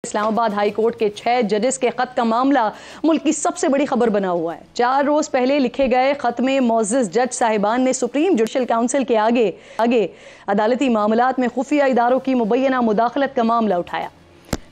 اسلام آباد high court کے 6 ججز کے خط کا معاملہ ملک کی سب سے بڑی خبر بنا ہوا ہے۔ 4 روز پہلے لکھے گئے خط میں معزز جج صاحبان نے سپریم جوڈیشل کاؤنسل کے آگے عدالتی معاملات میں خفیہ اداروں کی مبینہ مداخلت کا معاملہ اٹھایا۔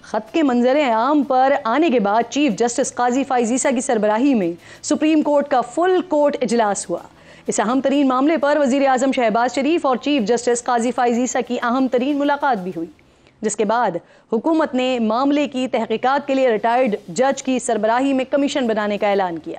خط کے منظر عام پر آنے کے بعد چیف جسٹس قاضی فائز عیسیٰ کی سربراہی میں سپریم کورٹ کا فل کورٹ اجلاس ہوا۔ اس اہم ترین معاملے پر وزیر اعظم شہباز شریف اور چیف جسٹس قاضی فائز عیسیٰ کی اہم ترین ملاقات بھی ہوئی، جس کے بعد حکومت نے معاملے کی تحقیقات کے لیے ریٹائرڈ جج کی سربراہی میں کمیشن بنانے کا اعلان کیا۔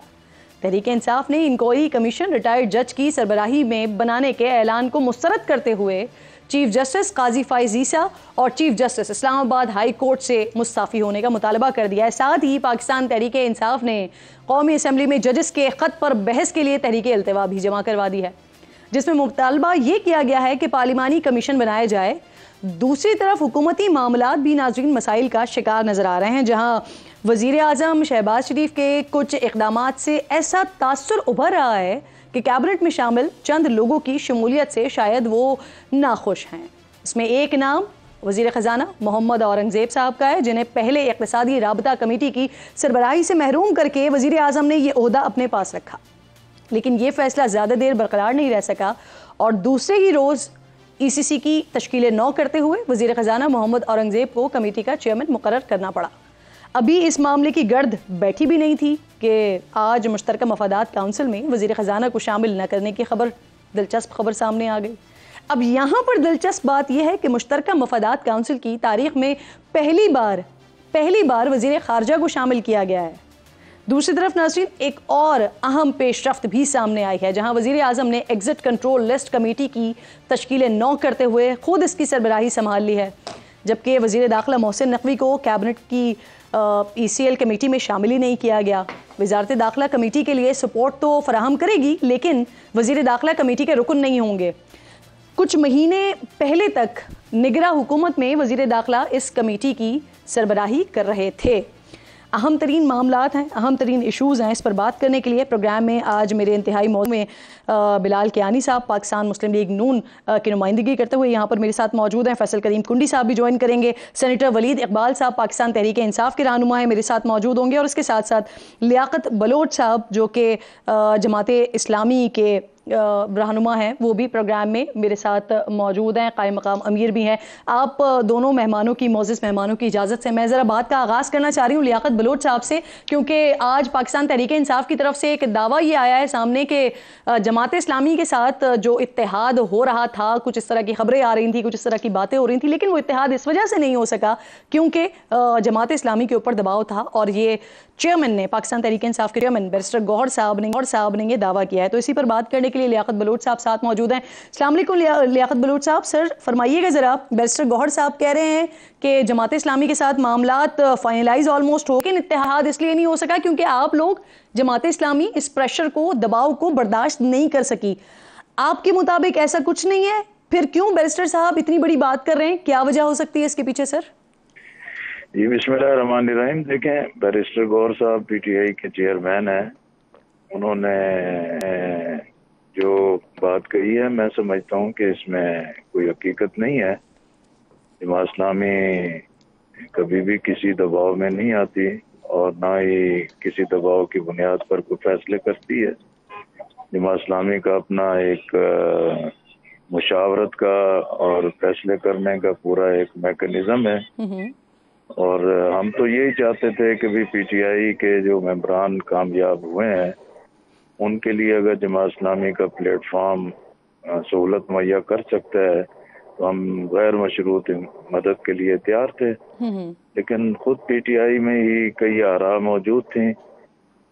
تحریک انصاف نے انکوائری کمیشن ریٹائرڈ جج کی سربراہی میں بنانے کے اعلان کو مسترد کرتے ہوئے چیف جسٹس قاضی فائز عیسیٰ اور چیف جسٹس اسلام آباد ہائی کورٹ سے مستعفی ہونے کا مطالبہ کر دیا ہے۔ ساتھ ہی پاکستان تحریک انصاف نے قومی اسمبلی میں ججز کے خط پر بحث کے لیے تحریک التوا بھی جمع کروا دی ہے، جس میں مطالبہ یہ کیا گیا ہے کہ پارلیمانی کمیشن بنایا جائے۔ دوسری طرف حکومتی معاملات بھی ناظرین مسائل کا شکار نظر آ رہے ہیں، جہاں وزیر اعظم شہباز شریف کے کچھ اقدامات سے ایسا تاثر ابھر رہا ہے کہ کیبنٹ میں شامل چند لوگوں کی شمولیت سے شاید وہ ناخوش ہیں۔ اس میں ایک نام وزیر خزانہ محمد اورنگزیب صاحب کا ہے، جنہیں پہلے اقتصادی رابطہ کمیٹی کی سربراہی سے محروم کر کے وزیر اعظم نے یہ عہدہ اپنے پاس رکھا، لیکن یہ فیصلہ زیادہ دیر برقرار نہیں رہ سکا اور دوسرے ہی روز ای سی سی کی تشکیل نو کرتے ہوئے وزیر خزانہ محمد اورنگزیب کو کمیٹی کا چیئرمین مقرر کرنا پڑا۔ ابھی اس معاملے کی گرد بیٹھی بھی نہیں تھی کہ آج مشترکہ مفادات کونسل میں وزیر خزانہ کو شامل نہ کرنے کی دلچسپ خبر سامنے آ گئی۔ اب یہاں پر دلچسپ بات یہ ہے کہ مشترکہ مفادات کونسل کی تاریخ میں پہلی بار وزیر خارجہ کو شامل کیا گیا ہے۔ دوسری طرف ناظرین ایک اور اہم پیش رفت بھی سامنے آئی ہے، جہاں وزیر اعظم نے ایگزٹ کنٹرول لسٹ کمیٹی کی تشکیل نو کرتے ہوئے خود اس کی سربراہی سنبھال لی ہے، جبکہ وزیر داخلہ محسن نقوی کو کیبنٹ کی ای سی ایل کمیٹی میں شامل ہی نہیں کیا گیا۔ وزارت داخلہ کمیٹی کے لیے سپورٹ تو فراہم کرے گی، لیکن وزیر داخلہ کمیٹی کے رکن نہیں ہوں گے۔ کچھ مہینے پہلے تک نگراں حکومت میں وزیر داخلہ اس کمیٹی کی سربراہی کر رہے تھے۔ اہم ترین معاملات ہیں، اہم ترین ایشوز ہیں، اس پر بات کرنے کے لیے پروگرام میں آج میرے انتہائی موضوع میں بلال کیانی صاحب پاکستان مسلم لیگ نون کی نمائندگی کرتے ہوئے یہاں پر میرے ساتھ موجود ہیں۔ فیصل کریم کنڈی صاحب بھی جوائن کریں گے۔ سینیٹر ولید اقبال صاحب پاکستان تحریک انصاف کے رہنما ہیں، میرے ساتھ موجود ہوں گے، اور اس کے ساتھ ساتھ لیاقت بلوچ صاحب جو کہ جماعت اسلامی کے رہنما ہیں، وہ بھی پروگرام میں میرے ساتھ موجود ہیں، قائم مقام امیر بھی ہیں۔ آپ دونوں مہمانوں کی معزز مہمانوں کی اجازت سے میں ذرا بات کا آغاز کرنا چاہ رہی ہوں لیاقت بلوچ صاحب سے، کیونکہ آج پاکستان تحریک انصاف کی طرف سے ایک دعویٰ یہ آیا ہے سامنے کہ جماعت اسلامی کے ساتھ جو اتحاد ہو رہا تھا، کچھ اس طرح کی خبریں آ رہی تھیں، کچھ اس طرح کی باتیں ہو رہی تھیں، لیکن وہ اتحاد اس وجہ سے نہیں ہو سکا کیونکہ جماعت اسلامی کے اوپر دباؤ تھا، اور یہ چیئرمین نے پاکستان تحریک انصاف کے چیئرمین بیرسٹر گوہر صاحب نے یہ دعویٰ کیا ہے۔ تو اسی پر بات کرنے کے لیے لیاقت بلوچ صاحب ساتھ موجود ہیں۔ السلام علیکم لیاقت بلوچ صاحب، سر فرمائیے گا ذرا، بیرسٹر گوہر صاحب کہہ رہے ہیں کہ جماعت اسلامی کے ساتھ معاملات فائنلائز آلموسٹ ہو، لیکن اتحاد اس لیے نہیں ہو سکا کیونکہ آپ لوگ جماعت اسلامی اس پریشر کو، دباؤ کو برداشت نہیں کر سکی۔ آپ کے مطابق ایسا کچھ نہیں ہے؟ پھر کیوں بیرسٹر صاحب اتنی بڑی بات کر رہے ہیں؟ کیا وجہ ہو سکتی ہے اس کے پیچھے سر؟ جی بسم اللہ الرحمن الرحیم۔ دیکھیں، بیرسٹر گوہر صاحب پی ٹی آئی کے چیئرمین ہیں، انہوں نے جو بات کہی ہے میں سمجھتا ہوں کہ اس میں کوئی حقیقت نہیں ہے۔ جماعت اسلامی کبھی بھی کسی دباؤ میں نہیں آتی اور نہ ہی کسی دباؤ کی بنیاد پر کوئی فیصلے کرتی ہے۔ جماعت اسلامی کا اپنا ایک مشاورت کا اور فیصلے کرنے کا پورا ایک میکانزم ہے، اور ہم تو یہی چاہتے تھے کہ بھی پی ٹی آئی کے جو ممبران کامیاب ہوئے ہیں ان کے لیے اگر جماعت اسلامی کا پلیٹ فارم سہولت مہیا کر سکتا ہے تو ہم غیر مشروط مدد کے لیے تیار تھے، لیکن خود پی ٹی آئی میں ہی کئی آراء موجود تھیں،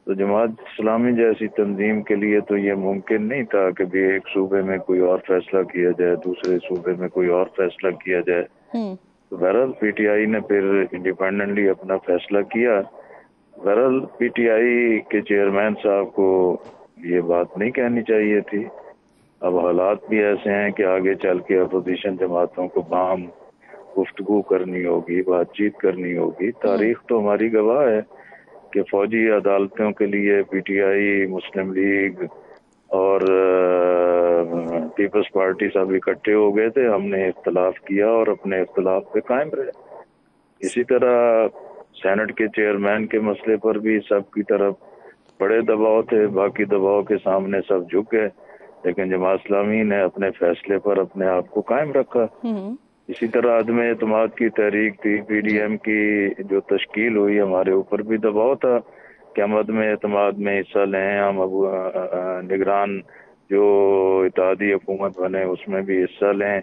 تو جماعت اسلامی جیسی تنظیم کے لیے تو یہ ممکن نہیں تھا کہ بھی ایک صوبے میں کوئی اور فیصلہ کیا جائے، دوسرے صوبے میں کوئی اور فیصلہ کیا جائے۔ تو بہرحال پی ٹی آئی نے پھر انڈیپینڈنٹلی اپنا فیصلہ کیا۔ بہرحال پی ٹی آئی کے چیئرمین صاحب کو یہ بات نہیں کہنی چاہیے تھی۔ اب حالات بھی ایسے ہیں کہ آگے چل کے اپوزیشن جماعتوں کو باہم گفتگو کرنی ہوگی، بات چیت کرنی ہوگی۔ تاریخ تو ہماری گواہ ہے کہ فوجی عدالتوں کے لیے P T I, Muslim league اور پیپلز پارٹی سب اکٹھے ہو گئے تھے، ہم نے اختلاف کیا اور اپنے اختلاف پہ قائم رہے۔ اسی طرح سینٹ کے چیئرمین کے مسئلے پر بھی سب کی طرف بڑے دباؤ تھے، باقی دباؤ کے سامنے سب جھک گئے، لیکن جماعت اسلامی نے اپنے فیصلے پر اپنے آپ کو قائم رکھا۔ اسی طرح عدم اعتماد کی تحریک تھی، پی ڈی ایم کی جو تشکیل ہوئی، ہمارے اوپر بھی دباؤ تھا کہ ہم عدم اعتماد میں حصہ لیں، ہم نگران جو اتحادی حکومت بنے اس میں بھی حصہ لیں،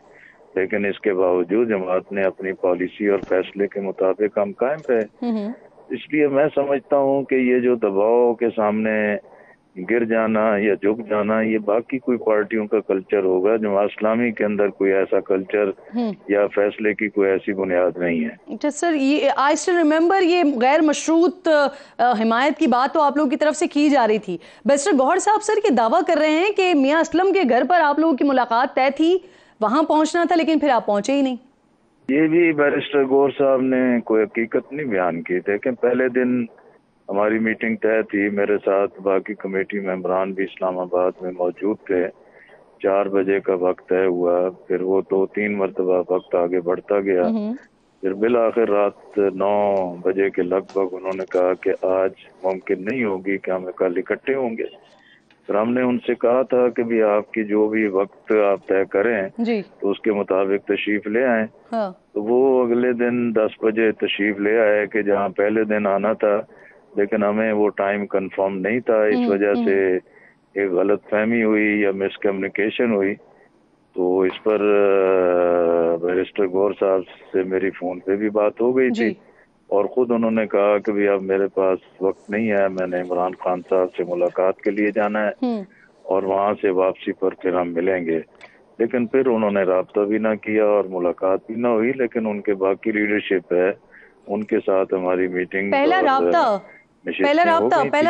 لیکن اس کے باوجود جماعت نے اپنی پالیسی اور فیصلے کے مطابق ہم قائم رہے۔ اس لیے میں سمجھتا ہوں کہ یہ جو دباؤ کے سامنے گر جانا یا جھک جانا، یہ باقی کوئی پارٹیوں کا کلچر ہوگا، جماعت اسلامی کے اندر کوئی ایسا کلچر یا فیصلے کی کوئی ایسی بنیاد نہیں ہے۔ سر، یہ آئی اسٹل ریممبر، یہ غیر مشروط حمایت کی بات تو آپ لوگوں کی طرف سے کی جا رہی تھی۔ بیرسٹر گوہر صاحب سر یہ دعویٰ کر رہے ہیں کہ میاں اسلم کے گھر پر آپ لوگوں کی ملاقات طے تھی، وہاں پہنچنا تھا، لیکن پھر آپ پہنچے ہی نہیں۔ یہ بھی بیرسٹر گوہر صاحب نے کوئی حقیقت نہیں بیان کی، لیکن پہلے دن ہماری میٹنگ طے تھی، میرے ساتھ باقی کمیٹی ممبران بھی اسلام آباد میں موجود تھے، 4 بجے کا وقت طے ہوا، پھر وہ 2-3 مرتبہ وقت آگے بڑھتا گیا، پھر بالآخر رات 9 بجے کے لگ بھگ انہوں نے کہا کہ آج ممکن نہیں ہوگی کہ ہم کل اکٹھے ہوں گے۔ پھر ہم نے ان سے کہا تھا کہ بھی آپ کی جو بھی وقت آپ طے کریں تو اس کے مطابق تشریف لے آئیں۔ تو وہ اگلے دن 10 بجے تشریف لے آئے کہ جہاں پہلے دن آنا تھا، لیکن ہمیں وہ ٹائم کنفرم نہیں تھا، اس وجہ سے ایک غلط فہمی ہوئی یا مس کمیونیکیشن ہوئی۔ تو اس پر بیرسٹر گوہر صاحب سے میری فون پہ بھی بات ہو گئی تھی، اور خود انہوں نے کہا کہ بھی اب میرے پاس وقت نہیں ہے، میں نے عمران خان صاحب سے ملاقات کے لیے جانا ہے اور وہاں سے واپسی پر پھر ہم ملیں گے۔ لیکن پھر انہوں نے رابطہ بھی نہ کیا اور ملاقات بھی نہ ہوئی، لیکن ان کے باقی لیڈرشپ ہے، ان کے ساتھ ہماری میٹنگ پہلا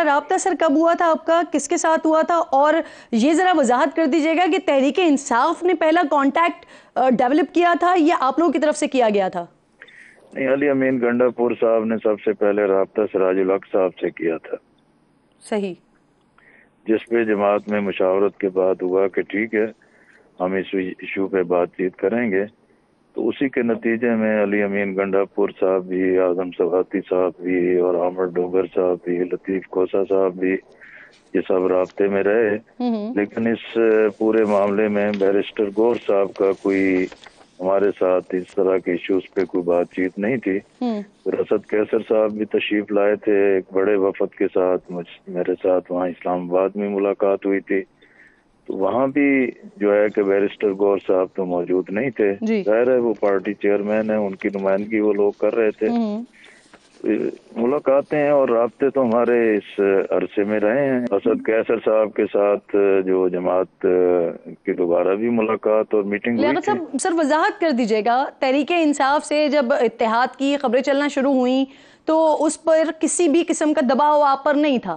رابطہ سر کب ہوا تھا آپ کا، کس کے ساتھ ہوا تھا؟ اور یہ ذرا وضاحت کر دیجیے گا کہ تحریک انصاف نے پہلا کانٹیکٹ ڈیولپ کیا تھا یا آپ لوگوں کی طرف سے کیا گیا تھا؟ نہیں، علی امین گنڈا پور صاحب نے سب سے پہلے رابطہ سراج الحق صاحب سے کیا تھا، صحیح، جس پہ جماعت میں مشاورت کے بعد ہوا کہ ٹھیک ہے ہم اس ایشو پہ بات چیت کریں گے۔ تو اسی کے نتیجے میں علی امین گنڈا پور صاحب بھی، اعظم سواتی صاحب بھی، اور عامر ڈوگر صاحب بھی، لطیف کوسا صاحب بھی، یہ سب رابطے میں رہے۔ لیکن اس پورے معاملے میں بیرسٹر گوہر صاحب کا کوئی ہمارے ساتھ اس طرح کے ایشوز پہ کوئی بات چیت نہیں تھی۔ پھر اسد کیسر صاحب بھی تشریف لائے تھے ایک بڑے وفد کے ساتھ، میرے ساتھ وہاں اسلام آباد میں ملاقات ہوئی تھی، تو وہاں بھی جو ہے کہ بیرسٹر گوہر صاحب تو موجود نہیں تھے، ظاہر ہے وہ پارٹی چیئرمین ہیں، ان کی نمائندگی وہ لوگ کر رہے تھے۔ ملاقاتیں اور رابطے تو ہمارے اس عرصے میں رہے ہیں۔ اسد کیسر صاحب کے ساتھ جو جماعت کی دوبارہ بھی ملاقات اور میٹنگ ہوئی تھی۔ سر وضاحت کر دیجیے گا، تحریک انصاف سے جب اتحاد کی خبریں چلنا شروع ہوئیں تو اس پر کسی بھی قسم کا دباؤ آپ پر نہیں تھا؟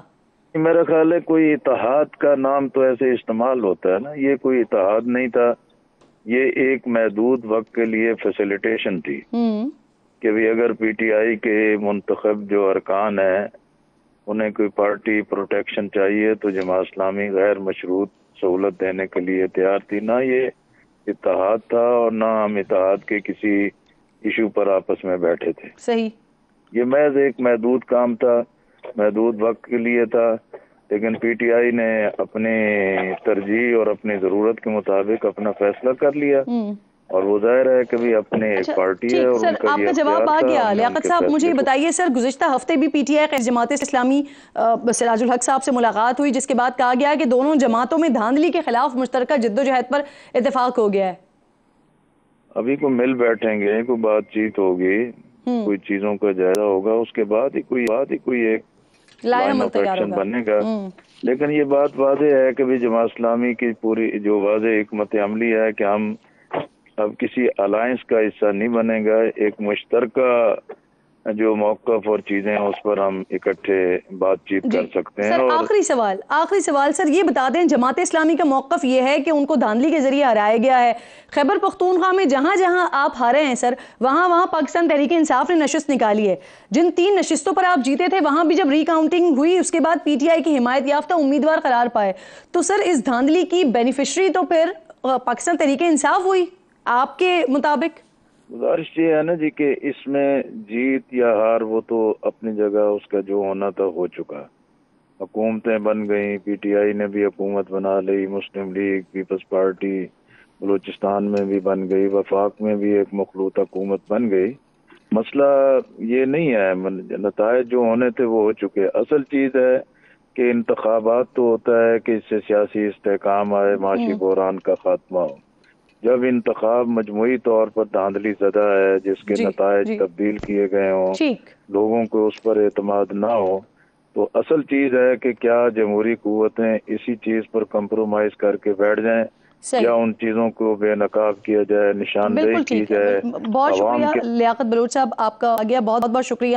میرا خیال ہے کوئی اتحاد کا نام تو ایسے استعمال ہوتا ہے نا، یہ کوئی اتحاد نہیں تھا، یہ ایک محدود وقت کے لیے فیسیلیٹیشن تھی کہ بھی اگر پی ٹی آئی کے منتخب جو ارکان ہیں انہیں کوئی پارٹی پروٹیکشن چاہیے تو جماعت اسلامی غیر مشروط سہولت دینے کے لیے تیار تھی، نہ یہ اتحاد تھا اور نہ ہم اتحاد کے کسی ایشو پر آپس میں بیٹھے تھے۔ صحیح، یہ محض ایک محدود کام تھا، محدود وقت کے لیے تھا، لیکن پی ٹی آئی نے اپنے ترجیح اور اپنی ضرورت کے مطابق اپنا فیصلہ کر لیا، اور وہ ظاہر ہے کہ بھی اپنے ایک پارٹی ہے اور ان کا آپ کا جواب آ گیا۔ لیاقت صاحب مجھے بتائیے سر، گزشتہ ہفتے بھی P T I Jamaat Islami سراج الحق صاحب سے ملاقات ہوئی، جس کے بعد کہا گیا کہ دونوں جماعتوں میں دھاندلی کے خلاف مشترکہ جدوجہد پر اتفاق ہو گیا ہے۔ ابھی کو مل بیٹھیں گے، کوئی بات چیت ہوگی، کوئی چیزوں کا جائزہ ہوگا، اس کے بعد ہی کوئی ایک لائن آف ایکشن بنے گا۔ لیکن یہ بات واضح ہے کہ بھی جماعت اسلامی کی پوری جو واضح حکمت عملی ہے کہ ہم اب کسی الائنس کا حصہ نہیں بنے گا، ایک مشترکہ جو موقف اور چیزیں ہیں اس پر ہم اکٹھے بات چیت کر سکتے ہیں۔ سر آخری سوال سر یہ بتا دیں، جماعت اسلامی کا موقف یہ ہے کہ ان کو دھاندلی کے ذریعے ہرایا گیا ہے، خیبر پختونخوا میں جہاں جہاں آپ ہارے ہیں سر، وہاں پاکستان تحریک انصاف نے نشست نکالی ہے، جن 3 نشستوں پر آپ جیتے تھے وہاں بھی جب ری کاؤنٹنگ ہوئی اس کے بعد پی ٹی آئی کی حمایت یافتہ امیدوار قرار پائے، تو سر اس دھاندلی کی بینیفیشری تو پھر پاکستان تحریک انصاف ہوئی آپ کے مطابق؟ گزارش یہ ہے نا جی کہ اس میں جیت یا ہار وہ تو اپنی جگہ اس کا جو ہونا تھا ہو چکا. حکومتیں بن گئیں, پی ٹی آئی نے بھی حکومت بنا لی, مسلم لیگ, پیپلز پارٹی بلوچستان میں بھی بن گئی, وفاق میں بھی ایک مخلوط حکومت بن گئی. مسئلہ یہ نہیں ہے, نتائج جو ہونے تھے وہ ہو چکے. اصل چیز ہے کہ انتخابات تو ہوتا ہے کہ اس سے سیاسی استحکام آئے, معاشی بحران کا خاتمہ ہو. جب انتخاب مجموعی طور پر دھاندلی زدہ ہے, جس کے جی نتائج جی تبدیل کیے گئے ہوں, ٹھیک. لوگوں کو اس پر اعتماد نہ ہو, تو اصل چیز ہے کہ کیا جمہوری قوتیں اسی چیز پر کمپرومائز کر کے بیٹھ جائیں یا صحیح. ان چیزوں کو بے نقاب کیا جائے, نشاندہی بالکل کی ٹھیک ہے. جائے بہت عوام شکریہ کے. لیاقت بلوچ صاحب, آپ کا آ گیا. بہت بہت شکریہ.